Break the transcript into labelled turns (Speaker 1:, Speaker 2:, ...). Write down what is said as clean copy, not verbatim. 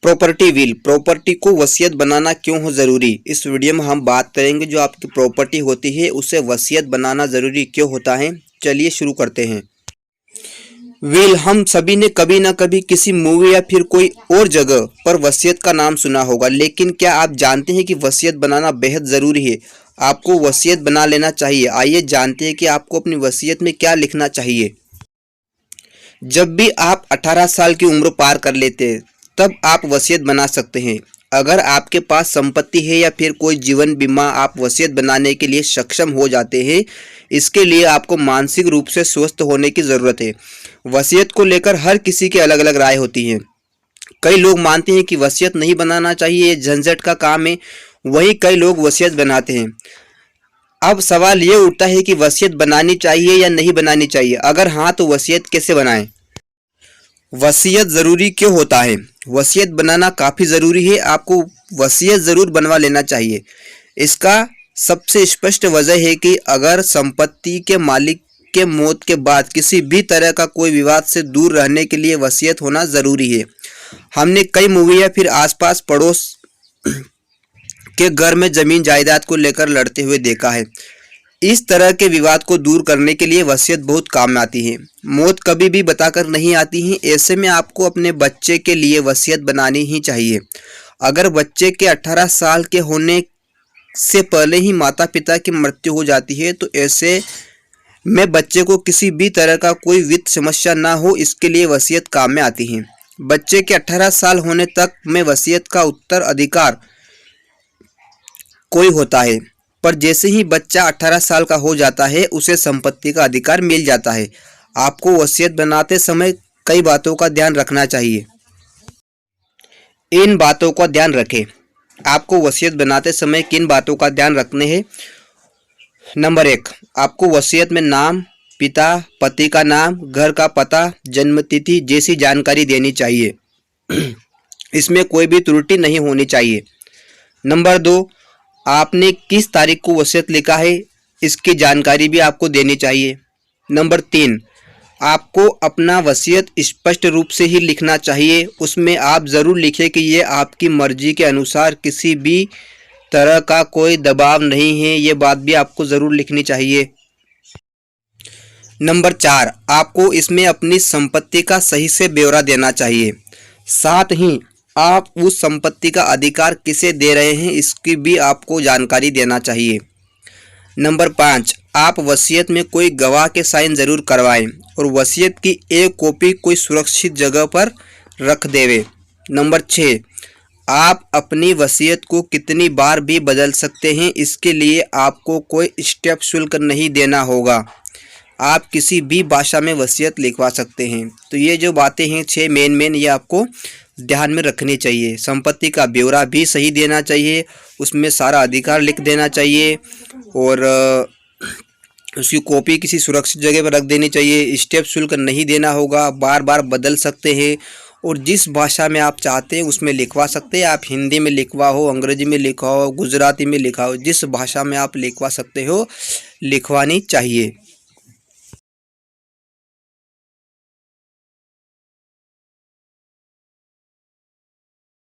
Speaker 1: Property will, property को वसीयत बनाना क्यों हो ज़रूरी। इस वीडियो में हम बात करेंगे जो आपकी प्रॉपर्टी होती है उसे वसीयत बनाना ज़रूरी क्यों होता है। चलिए शुरू करते हैं। विल, हम सभी ने कभी ना कभी किसी मूवी या फिर कोई और जगह पर वसीयत का नाम सुना होगा, लेकिन क्या आप जानते हैं कि वसीयत बनाना बेहद ज़रूरी है। आपको वसीयत बना लेना चाहिए। आइए जानते हैं कि आपको अपनी वसीयत में क्या लिखना चाहिए। जब भी आप 18 साल की उम्र पार कर लेते हैं तब आप वसीयत बना सकते हैं। अगर आपके पास संपत्ति है या फिर कोई जीवन बीमा, आप वसीयत बनाने के लिए सक्षम हो जाते हैं। इसके लिए आपको मानसिक रूप से स्वस्थ होने की ज़रूरत है। वसीयत को लेकर हर किसी की अलग अलग राय होती है। कई लोग मानते हैं कि वसीयत नहीं बनाना चाहिए, ये झंझट का काम है। वहीं कई लोग वसीयत बनाते हैं। अब सवाल ये उठता है कि वसीयत बनानी चाहिए या नहीं बनानी चाहिए। अगर हाँ तो वसीयत कैसे बनाएं। वसीयत ज़रूरी क्यों होता है। वसीयत बनाना काफ़ी ज़रूरी है। आपको वसीयत ज़रूर बनवा लेना चाहिए। इसका सबसे स्पष्ट वजह है कि अगर संपत्ति के मालिक के मौत के बाद किसी भी तरह का कोई विवाद से दूर रहने के लिए वसीयत होना ज़रूरी है। हमने कई मूवी या फिर आसपास पड़ोस के घर में ज़मीन जायदाद को लेकर लड़ते हुए देखा है। इस तरह के विवाद को दूर करने के लिए वसीयत बहुत काम में आती है। मौत कभी भी बताकर नहीं आती है। ऐसे में आपको अपने बच्चे के लिए वसीयत बनानी ही चाहिए। अगर बच्चे के 18 साल के होने से पहले ही माता पिता की मृत्यु हो जाती है तो ऐसे में बच्चे को किसी भी तरह का कोई वित्त समस्या ना हो, इसके लिए वसीयत काम में आती है। बच्चे के 18 साल होने तक में वसीयत का उत्तराधिकार कोई होता है, पर जैसे ही बच्चा 18 साल का हो जाता है उसे संपत्ति का अधिकार मिल जाता है। आपको वसीयत बनाते समय कई बातों का ध्यान रखना चाहिए। इन बातों का ध्यान रखें। आपको वसीयत बनाते समय किन बातों का ध्यान रखने हैं। नंबर 1, आपको वसीयत में नाम, पिता पति का नाम, घर का पता, जन्मतिथि जैसी जानकारी देनी चाहिए। इसमें कोई भी त्रुटि नहीं होनी चाहिए। नंबर 2, आपने किस तारीख को वसीयत लिखा है इसकी जानकारी भी आपको देनी चाहिए। नंबर 3, आपको अपना वसीयत स्पष्ट रूप से ही लिखना चाहिए। उसमें आप ज़रूर लिखें कि ये आपकी मर्जी के अनुसार, किसी भी तरह का कोई दबाव नहीं है। ये बात भी आपको ज़रूर लिखनी चाहिए। नंबर 4, आपको इसमें अपनी संपत्ति का सही से ब्यौरा देना चाहिए। साथ ही आप उस संपत्ति का अधिकार किसे दे रहे हैं इसकी भी आपको जानकारी देना चाहिए। नंबर 5, आप वसीयत में कोई गवाह के साइन ज़रूर करवाएं और वसीयत की एक कॉपी कोई सुरक्षित जगह पर रख देवें। नंबर 6, आप अपनी वसीयत को कितनी बार भी बदल सकते हैं। इसके लिए आपको कोई स्टेप शुल्क नहीं देना होगा। आप किसी भी भाषा में वसीयत लिखवा सकते हैं। तो ये जो बातें हैं 6 मेन ये आपको ध्यान में रखनी चाहिए। संपत्ति का ब्यौरा भी सही देना चाहिए, उसमें सारा अधिकार लिख देना चाहिए और उसकी कॉपी किसी सुरक्षित जगह पर रख देनी चाहिए। स्टेप शुल्क नहीं देना होगा, बार बार बदल सकते हैं और जिस भाषा में आप चाहते हैं उसमें लिखवा सकते हैं। आप हिंदी में लिखवा हो, अंग्रेजी में लिखवा हो, गुजराती में लिखा हो, जिस भाषा में आप लिखवा सकते हो लिखवानी चाहिए।